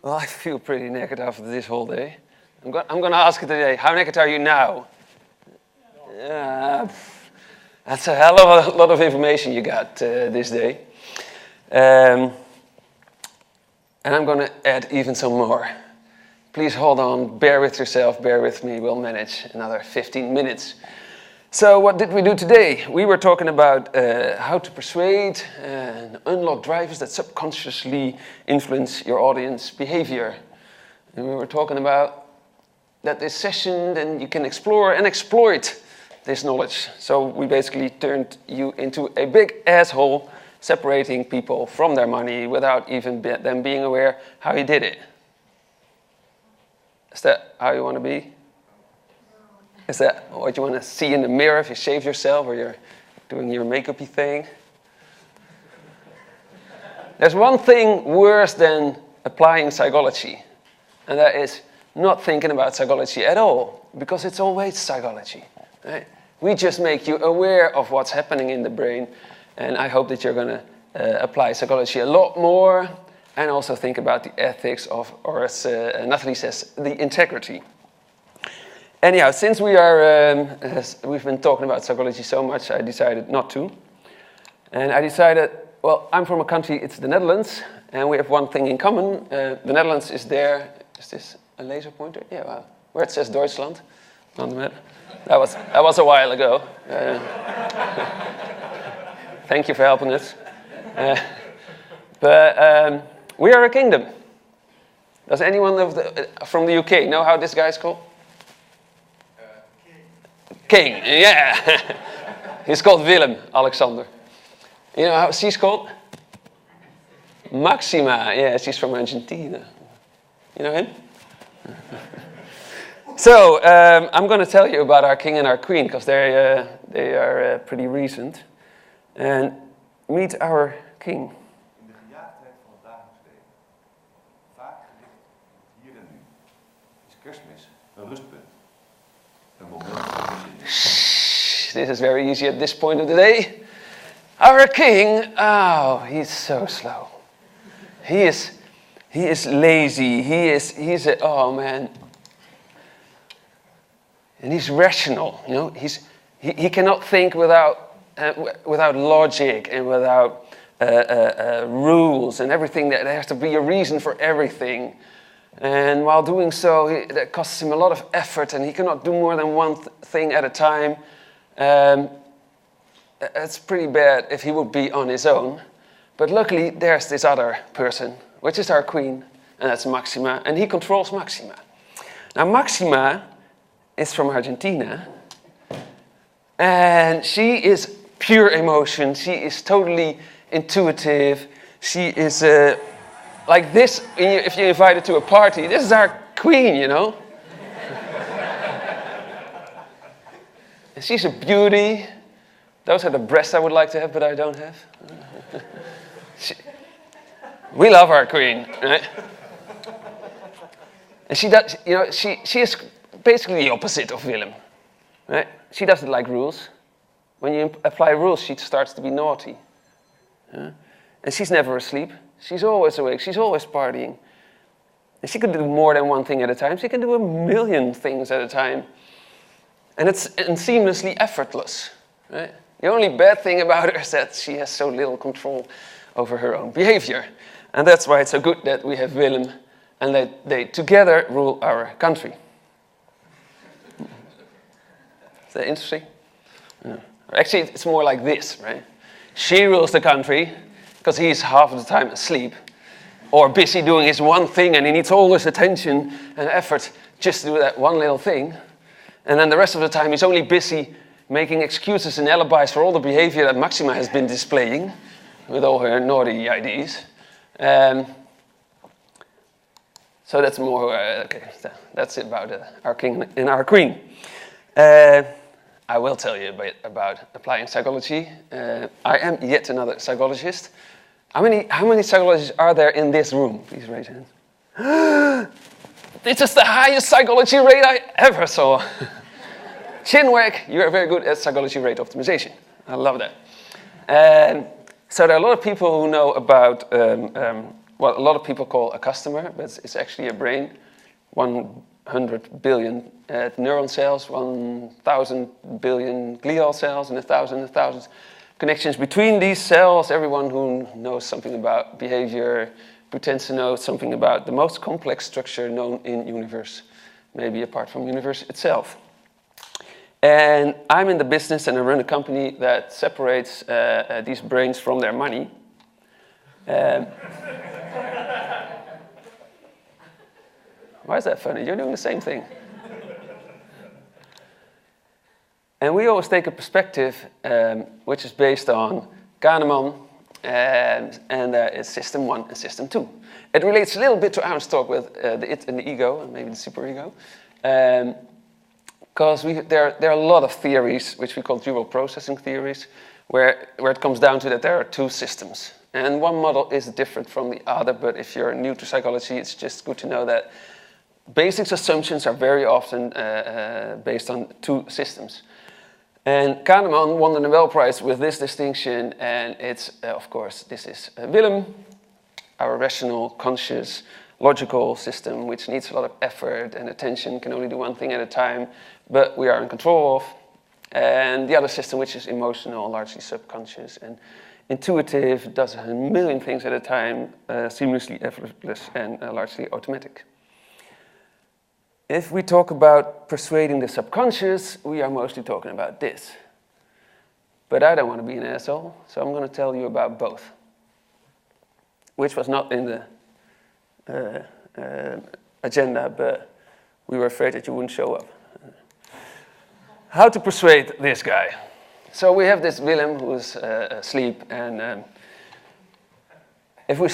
Well, I feel pretty naked after this whole day. I'm going to ask you today, how naked are you now? That's a hell of a lot of information you got this day. And I'm going to add even some more. Please hold on, bear with yourself, bear with me, we'll manage another 15 minutes. So what did we do today? We were talking about how to persuade and unlock drivers that subconsciously influence your audience behavior. And we were talking about that this session, then you can explore and exploit this knowledge. So we basically turned you into a big asshole, separating people from their money without even them being aware how you did it. Is that how you want to be? Is that what you want to see in the mirror if you shave yourself or you're doing your makeup-y thing? There's one thing worse than applying psychology, and that is not thinking about psychology at all, because it's always psychology. Right? We just make you aware of what's happening in the brain, and I hope that you're going to apply psychology a lot more, and also think about the ethics of, or as Natalie says, the integrity. Anyhow, since we've been talking about psychology so much, I decided not to. And I decided, well, I'm from a country, it's the Netherlands, and we have one thing in common. The Netherlands is there. Is this a laser pointer? Yeah, wow. Where it says Deutschland on the map. That was a while ago. Thank you for helping us. But we are a kingdom. Does anyone from the UK know how this guy's called? King, yeah. He's called Willem Alexander. You know how she's called? Maxima, yeah, she's from Argentina. You know him? So, I'm going to tell you about our king and our queen, because they are pretty recent. And meet our king. In de gejaagdheid van het dagelijks leven, vaak gericht op hier en nu, is Kerstmis een rustpunt. Een moment van bezinning. This is very easy at this point of the day. Our king, oh, he's so slow. He is lazy. Oh man. And he's rational, you know. He cannot think without logic and without rules and everything. There has to be a reason for everything. And while doing so, that costs him a lot of effort, and he cannot do more than one thing at a time. It's pretty bad if he would be on his own. But luckily, there's this other person, which is our queen, and that's Maxima, and he controls Maxima. Now, Maxima is from Argentina, and she is pure emotion. She is totally intuitive. She is like this. If you invite her to a party, this is our queen, you know. And she's a beauty. Those are the breasts I would like to have, but I don't have. We love our queen, right? And she does, you know, she is basically the opposite of Willem, right? She doesn't like rules. When you apply rules, she starts to be naughty. Yeah? And she's never asleep. She's always awake. She's always partying. And she can do more than one thing at a time. She can do a million things at a time. And it's seamlessly effortless, right? The only bad thing about her is that she has so little control over her own behavior. And that's why it's so good that we have Willem and that they together rule our country. Is that interesting? Yeah. Actually, it's more like this, right? She rules the country because he's half of the time asleep or busy doing his one thing, and he needs all his attention and effort just to do that one little thing. And then the rest of the time he's only busy making excuses and alibis for all the behavior that Maxima has been displaying with all her naughty ideas. So that's more, okay, that's it about our king and our queen. I will tell you a bit about applying psychology. I am yet another psychologist. How many psychologists are there in this room? Please raise your hands. This is the highest psychology rate I ever saw. Chinwag, you are very good at psychology rate optimization. I love that. So there are a lot of people who know about what a lot of people call a customer, but it's actually a brain. 100 billion neuron cells, 1,000 billion glial cells, and 1,000 connections between these cells. Everyone who knows something about behavior pretends to know something about the most complex structure known in universe, maybe apart from universe itself. And I'm in the business and I run a company that separates these brains from their money. Why is that funny? You're doing the same thing. And we always take a perspective which is based on Kahneman, and it's system 1 and system 2. It relates a little bit to Aaron's talk with the it and the ego, and maybe the superego. Because there are a lot of theories, which we call dual processing theories, where it comes down to that there are two systems. And one model is different from the other, but if you're new to psychology, it's just good to know that basic assumptions are very often based on two systems. And Kahneman won the Nobel Prize with this distinction, and it's, of course, this is Willem, our rational, conscious, logical system, which needs a lot of effort and attention, can only do one thing at a time, but we are in control of. And the other system, which is emotional, largely subconscious, and intuitive, does a million things at a time, seamlessly effortless, and largely automatic. If we talk about persuading the subconscious, we are mostly talking about this. But I don't want to be an asshole, so I'm going to tell you about both. Which was not in the agenda, but we were afraid that you wouldn't show up. How to persuade this guy. So we have this Willem who's asleep, and if we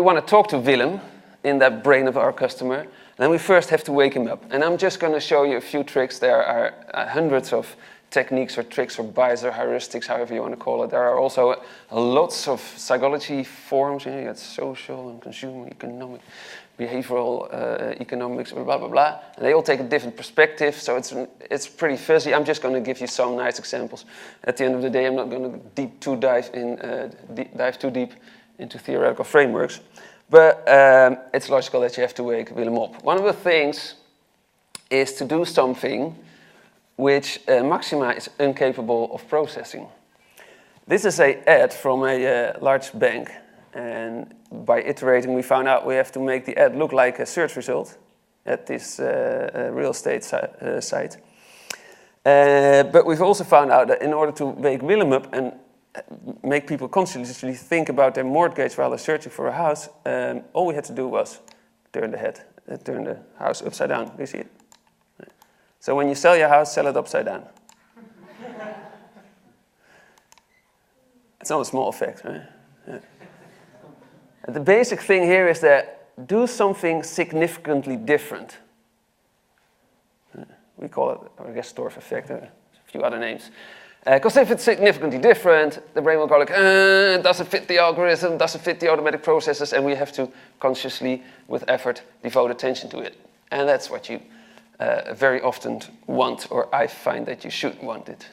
want to talk to Willem in that brain of our customer, then we first have to wake him up. And I'm just going to show you a few tricks. There are hundreds of techniques or tricks or bias or heuristics, however you want to call it. There are also lots of psychology forms. You got social and consumer economic, behavioral economics, blah, blah, blah. And they all take a different perspective, so it's pretty fuzzy. I'm just going to give you some nice examples. At the end of the day, I'm not going to dive too deep into theoretical frameworks. But it's logical that you have to wake Willem up. One of the things is to do something which Maxima is incapable of processing. This is an ad from a large bank, and by iterating we found out we have to make the ad look like a search result at this real estate site. But we've also found out that in order to wake Willem up and make people consciously think about their mortgage while they're searching for a house, all we had to do was turn the house upside down. Do you see it? So when you sell your house, sell it upside down. It's not a small effect, right? Yeah. And the basic thing here is that do something significantly different. We call it, I guess, Storff effect, a few other names. Because if it's significantly different, the brain will go like, it doesn't fit the algorithm, doesn't fit the automatic processes, and we have to consciously, with effort, devote attention to it. And that's what you very often want, or I find that you should want it,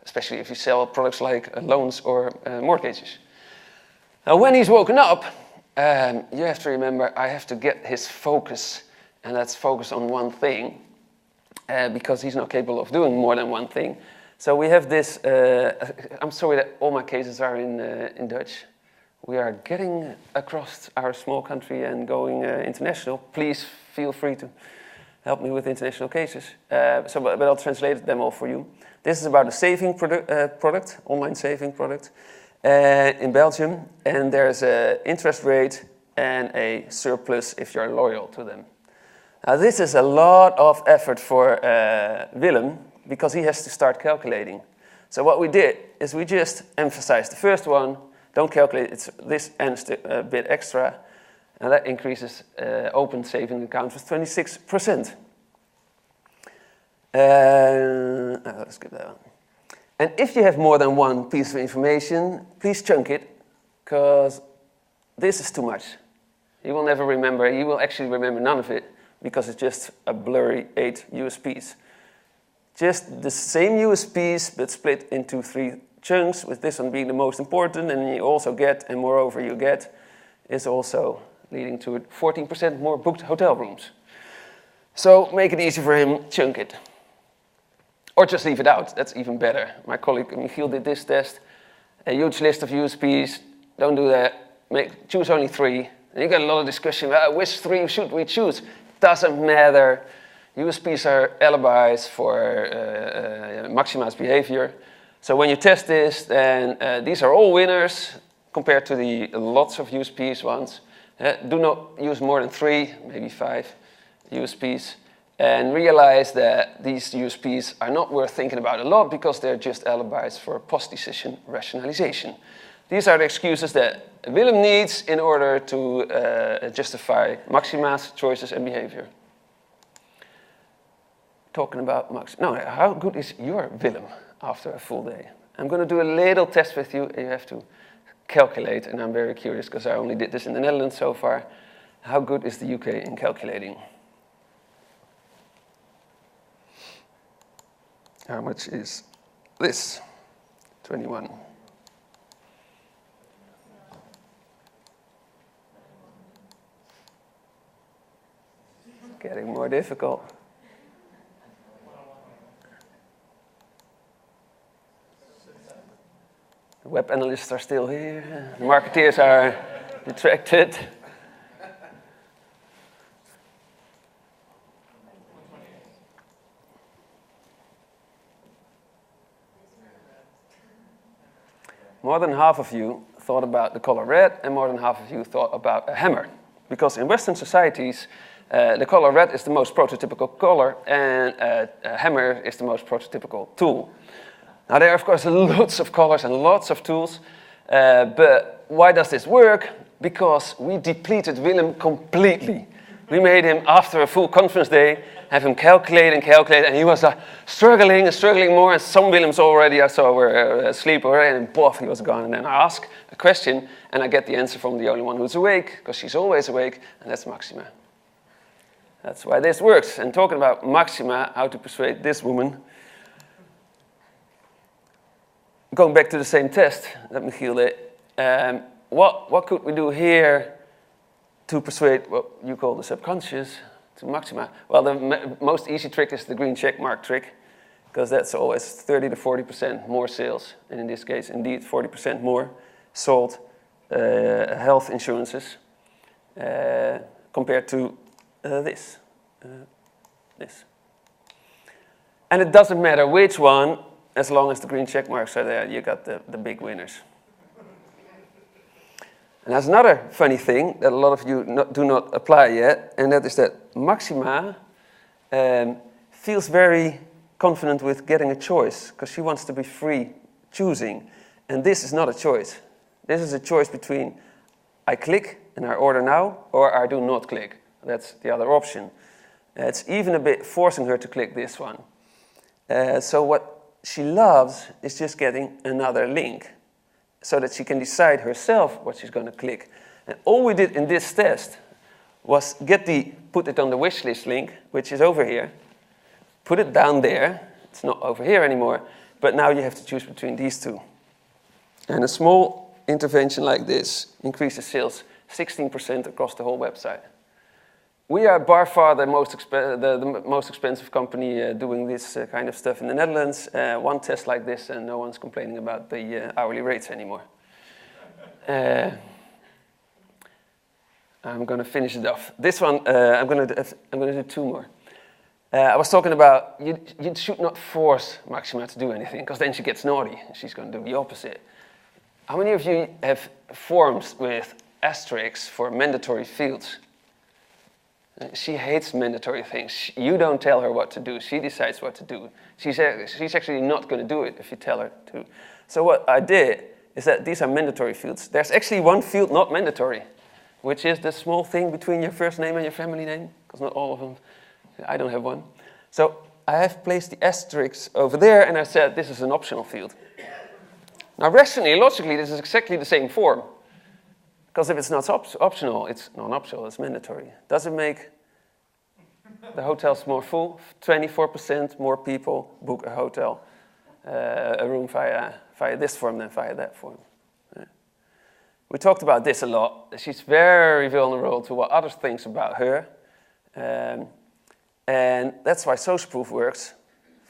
especially if you sell products like loans or mortgages. Now, when he's woken up, you have to remember, I have to get his focus, and that's focus on one thing, because he's not capable of doing more than one thing. So we have this, I'm sorry that all my cases are in Dutch. We are getting across our small country and going international. Please feel free to help me with international cases. But I'll translate them all for you. This is about a saving product, online saving product in Belgium. And there's an interest rate and a surplus if you're loyal to them. Now this is a lot of effort for Willem, because he has to start calculating. So what we did is we just emphasized the first one, don't calculate, it's this and a bit extra, and that increases open saving accounts with 26%. Let's skip that one. And if you have more than one piece of information, please chunk it, because this is too much. He will never remember, he will actually remember none of it, because it's just a blurry 8 USPs. Just the same USPs, but split into 3 chunks, with this one being the most important, and you also get, and moreover you get, is also leading to 14% more booked hotel rooms. So make it easy for him, chunk it. Or just leave it out, that's even better. My colleague Michiel did this test, a huge list of USPs, don't do that, choose only 3. And you get a lot of discussion about which 3 should we choose. Doesn't matter. USPs are alibis for maximized behavior. So when you test this, then these are all winners compared to the lots of USPs ones. Do not use more than 3, maybe 5 USPs. And realize that these USPs are not worth thinking about a lot because they're just alibis for post-decision rationalization. These are the excuses that Willem needs in order to justify maxima's choices and behavior. Talking about how good is your Willem after a full day? I'm going to do a little test with you, and you have to calculate, and I'm very curious because I only did this in the Netherlands so far. How good is the UK in calculating? How much is this? 21. Getting more difficult. The web analysts are still here. The marketeers are detracted. More than half of you thought about the color red, and more than half of you thought about a hammer. Because in Western societies, the color red is the most prototypical color, and a hammer is the most prototypical tool. Now there are, of course, lots of colors and lots of tools, but why does this work? Because we depleted Willem completely. We made him, after a full conference day, have him calculate, and he was struggling and struggling more, and some Willems already I saw were asleep already, and boff, he was gone. And then I ask a question, and I get the answer from the only one who's awake, because she's always awake, and that's Maxima. That's why this works. And talking about Maxima, how to persuade this woman. Going back to the same test that Michiel did, what could we do here to persuade what you call the subconscious to Maxima? Well, the most easy trick is the green check mark trick, because that's always 30 to 40% more sales, and in this case, indeed, 40% more sold health insurances compared to this. And it doesn't matter which one, as long as the green check marks are there, you got the big winners. And there's another funny thing that a lot of you do not apply yet, and that is that Maxima feels very confident with getting a choice, because she wants to be free choosing. And this is not a choice. This is a choice between I click and I order now, or I do not click. That's the other option. It's even a bit forcing her to click this one. So what she loves is just getting another link, so that she can decide herself what she's going to click. And all we did in this test was put it on the wish list link, which is over here, put it down there. It's not over here anymore, but now you have to choose between these two. And a small intervention like this increases sales 16% across the whole website. We are by far the most expensive company doing this kind of stuff in the Netherlands. One test like this, and no one's complaining about the hourly rates anymore. I'm going to finish it off. This one, I'm going to do 2 more. I was talking about you should not force Maxima to do anything, because then she gets naughty. She's going to do the opposite. How many of you have forms with asterisks for mandatory fields? She hates mandatory things. You don't tell her what to do. She decides what to do. She's actually not going to do it if you tell her to. So what I did is that these are mandatory fields. There's actually one field not mandatory, which is the small thing between your first name and your family name, because not all of them. I don't have one. So I have placed the asterisks over there, and I said this is an optional field. Now rationally, logically, this is exactly the same form. Because if it's not optional, it's non-optional, it's mandatory. Does it make the hotels more full? 24% more people book a hotel a room via this form than via that form. Yeah. We talked about this a lot. She's very vulnerable to what others think about her. And that's why social proof works.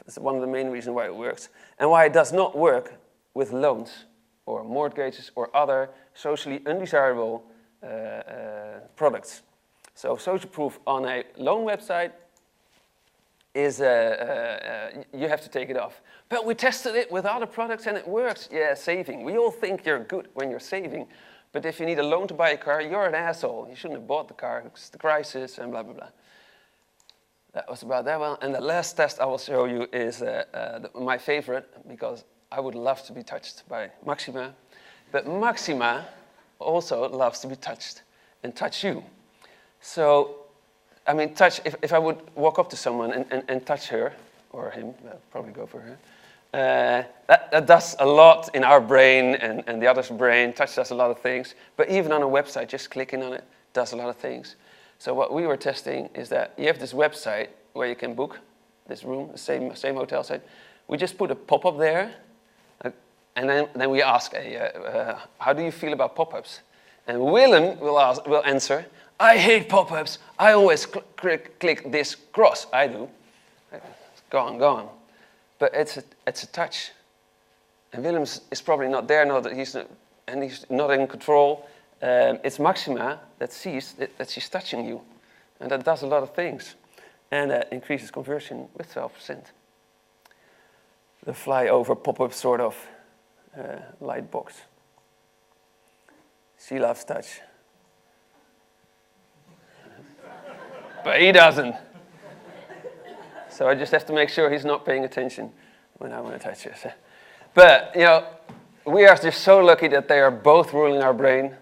It's one of the main reasons why it works. And why it does not work with loans or mortgages or other socially undesirable products. So social proof on a loan website is, you have to take it off. But we tested it with other products and it works. Yeah, saving. We all think you're good when you're saving. But if you need a loan to buy a car, you're an asshole. You shouldn't have bought the car. It's the crisis and blah, blah, blah. That was about that one. And the last test I will show you is my favorite, because I would love to be touched by Maxima. But Maxima also loves to be touched and touch you. So, I mean, touch, if I would walk up to someone and touch her, or him, I'll probably go for her, that does a lot in our brain and the other's brain. Touch does a lot of things. But even on a website, just clicking on it does a lot of things. So what we were testing is that you have this website where you can book this room, the same hotel site. We just put a pop-up there, and then we ask, how do you feel about pop-ups? And Willem will answer, I hate pop-ups. I always click this cross. I do. Go on. But it's a touch. And Willem is probably not there, he's not in control. It's Maxima that sees that she's touching you. And that does a lot of things. And that increases conversion with 12%. The fly-over pop-up sort of light box. She loves touch. But he doesn't. So I just have to make sure he's not paying attention when I want to touch this. But, you know, we are just so lucky that they are both ruling our brain,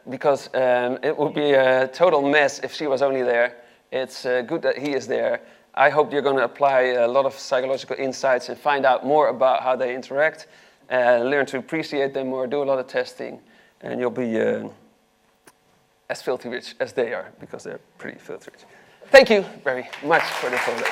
because it would be a total mess if she was only there. It's good that he is there. I hope you're going to apply a lot of psychological insights and find out more about how they interact, learn to appreciate them more, do a lot of testing, and you'll be as filthy rich as they are, because they're pretty filthy rich. Thank you very much for this whole day.